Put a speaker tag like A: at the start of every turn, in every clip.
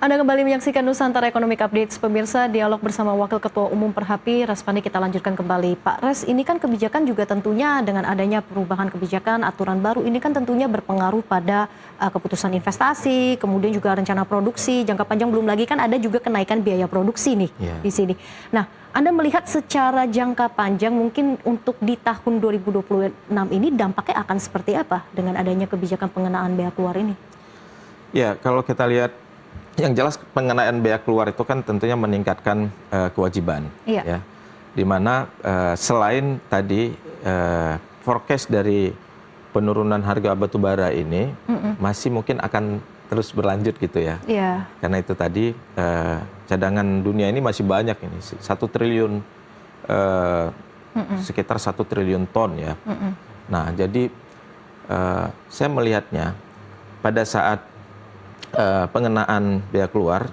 A: Anda kembali menyaksikan Nusantara Economic Updates, pemirsa. Dialog bersama Wakil Ketua Umum Perhapi, Raspani, kita lanjutkan kembali. Pak Res, ini kan kebijakan juga tentunya dengan adanya perubahan kebijakan, aturan baru, ini kan tentunya berpengaruh pada keputusan investasi, kemudian juga rencana produksi, jangka panjang, belum lagi kan ada juga kenaikan biaya produksi nih di sini. Nah, Anda melihat secara jangka panjang mungkin untuk di tahun 2026 ini dampaknya akan seperti apa dengan adanya kebijakan pengenaan bea keluar ini?
B: Ya, kalau kita lihat, yang jelas pengenaan bea keluar itu kan tentunya meningkatkan kewajiban, ya. Di mana selain tadi forecast dari penurunan harga batubara ini masih mungkin akan terus berlanjut gitu ya. Karena itu tadi cadangan dunia ini masih banyak ini, 1 triliun sekitar 1 triliun ton ya. Nah, jadi saya melihatnya pada saat pengenaan bea keluar,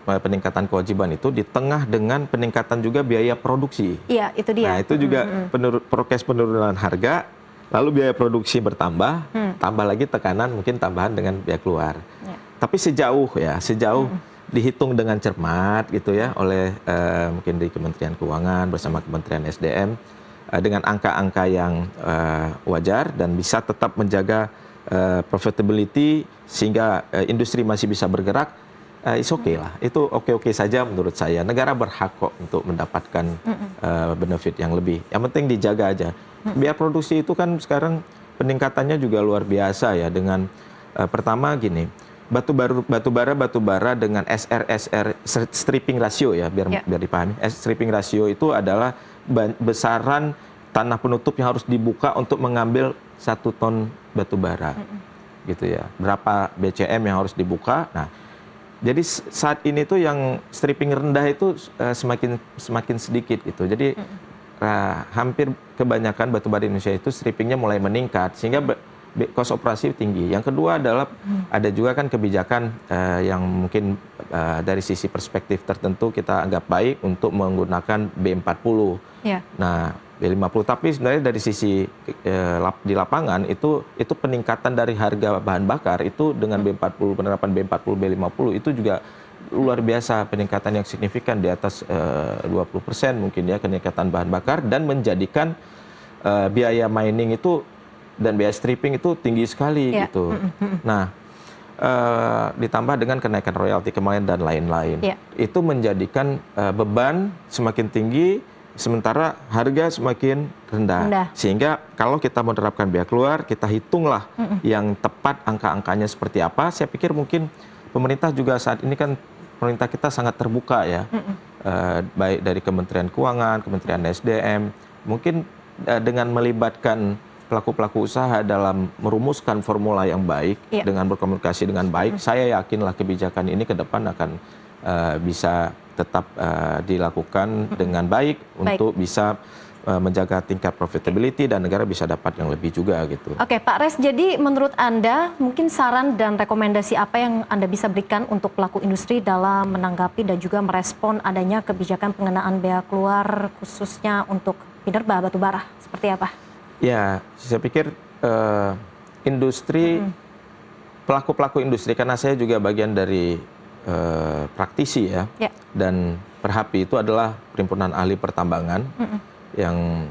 B: peningkatan kewajiban itu di tengah dengan peningkatan juga biaya produksi.
A: Iya, itu dia.
B: Nah, itu juga forecast penurunan harga, lalu biaya produksi bertambah, tambah lagi tekanan mungkin tambahan dengan bea keluar. Tapi sejauh dihitung dengan cermat gitu ya oleh mungkin di Kementerian Keuangan bersama Kementerian SDM dengan angka-angka yang wajar dan bisa tetap menjaga profitability sehingga industri masih bisa bergerak, it's okay lah. Itu oke-oke saja menurut saya. Negara berhak kok untuk mendapatkan benefit yang lebih. Yang penting dijaga aja. Biaya produksi itu kan sekarang peningkatannya juga luar biasa ya dengan pertama gini, batubara dengan SR stripping ratio ya biar dipahami. Stripping ratio itu adalah besaran tanah penutup yang harus dibuka untuk mengambil 1 ton batubara. Gitu ya. Berapa BCM yang harus dibuka. Nah, jadi saat ini tuh yang stripping rendah itu semakin sedikit gitu. Jadi hampir kebanyakan batubara Indonesia itu strippingnya mulai meningkat sehingga cost operasi tinggi. Yang kedua adalah ada juga kan kebijakan yang mungkin dari sisi perspektif tertentu kita anggap baik untuk menggunakan B40. Nah, B50, tapi sebenarnya dari sisi di lapangan itu peningkatan dari harga bahan bakar itu dengan B40, penerapan B40, B50 itu juga luar biasa, peningkatan yang signifikan di atas 20% mungkin ya peningkatan bahan bakar dan menjadikan biaya mining itu dan biaya stripping itu tinggi sekali gitu. Nah, ditambah dengan kenaikan royalti kemarin dan lain-lain. Itu menjadikan beban semakin tinggi sementara harga semakin rendah. Sehingga kalau kita menerapkan bea keluar, kita hitunglah yang tepat angka-angkanya seperti apa. Saya pikir mungkin pemerintah juga saat ini kan pemerintah kita sangat terbuka ya. Baik dari Kementerian Keuangan, Kementerian SDM. Mungkin dengan melibatkan pelaku-pelaku usaha dalam merumuskan formula yang baik, dengan berkomunikasi dengan baik, saya yakinlah kebijakan ini ke depan akan bisa tetap dilakukan dengan baik untuk bisa menjaga tingkat profitability dan negara bisa dapat yang lebih juga gitu.
A: Oke, Pak Res, jadi menurut Anda mungkin saran dan rekomendasi apa yang Anda bisa berikan untuk pelaku industri dalam menanggapi dan juga merespon adanya kebijakan pengenaan bea keluar khususnya untuk minerba batubara? Seperti apa?
B: Ya, saya pikir industri, pelaku-pelaku industri, karena saya juga bagian dari praktisi ya, dan Perhapi itu adalah perhimpunan ahli pertambangan yang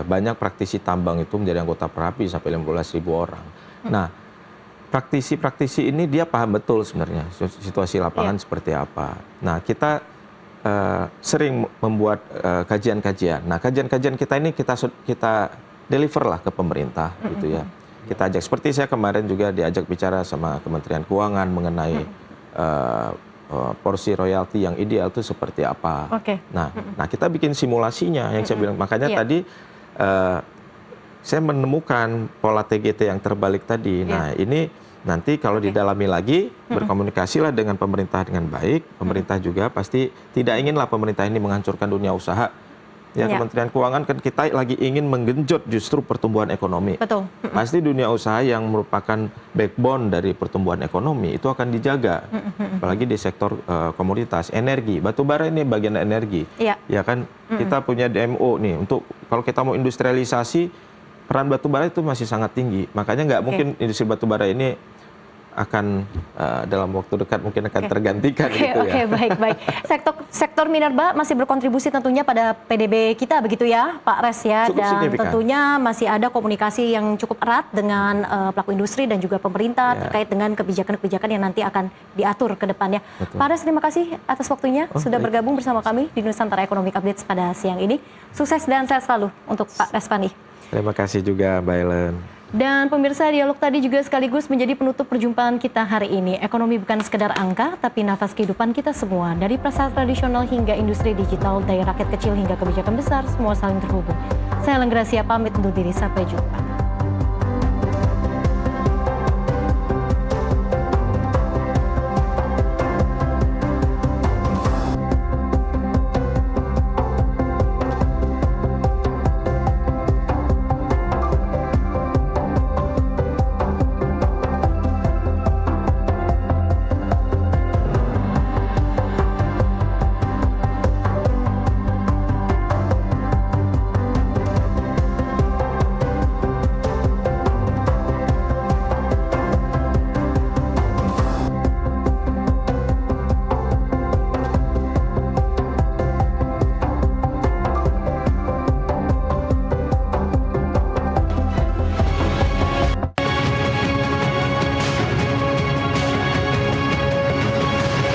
B: banyak praktisi tambang itu menjadi anggota Perhapi sampai 15.000 orang. Nah, praktisi-praktisi ini dia paham betul sebenarnya situasi lapangan seperti apa. Nah, kita sering membuat kajian-kajian. Nah, kajian-kajian kita ini kita deliver lah ke pemerintah gitu ya. Kita ajak, seperti saya kemarin juga diajak bicara sama Kementerian Keuangan mengenai porsi royalti yang ideal itu seperti apa. Nah, kita bikin simulasinya yang saya bilang. Makanya tadi saya menemukan pola TGT yang terbalik tadi. Nah, ini nanti kalau didalami lagi, berkomunikasilah dengan pemerintah dengan baik. Pemerintah juga pasti tidak inginlah pemerintah ini menghancurkan dunia usaha. Ya, Kementerian Keuangan kan kita lagi ingin menggenjot justru pertumbuhan ekonomi. Pasti dunia usaha yang merupakan backbone dari pertumbuhan ekonomi itu akan dijaga. Apalagi di sektor komoditas, energi, batubara ini bagian energi. Ya kan, kita punya DMO nih untuk kalau kita mau industrialisasi, peran batubara itu masih sangat tinggi. Makanya nggak mungkin industri batubara ini akan dalam waktu dekat mungkin akan tergantikan gitu ya.
A: Oke, baik. Sektor minerba masih berkontribusi tentunya pada PDB kita begitu ya, Pak Res ya.
B: Cukup
A: dan
B: signifikan.
A: Tentunya masih ada komunikasi yang cukup erat dengan pelaku industri dan juga pemerintah terkait dengan kebijakan-kebijakan yang nanti akan diatur ke depannya.
B: Betul.
A: Pak Res, terima kasih atas waktunya sudah
B: baik.
A: bergabung bersama kami di Nusantara Economic Updates pada siang ini. Sukses dan sehat selalu untuk Pak Respandi.
B: Terima kasih juga Mbak Ellen.
A: Dan pemirsa, dialog tadi juga sekaligus menjadi penutup perjumpaan kita hari ini. Ekonomi bukan sekedar angka, tapi nafas kehidupan kita semua. Dari pasar tradisional hingga industri digital, dari rakyat kecil hingga kebijakan besar, semua saling terhubung. Saya Ellen Gracia pamit undur diri, sampai jumpa.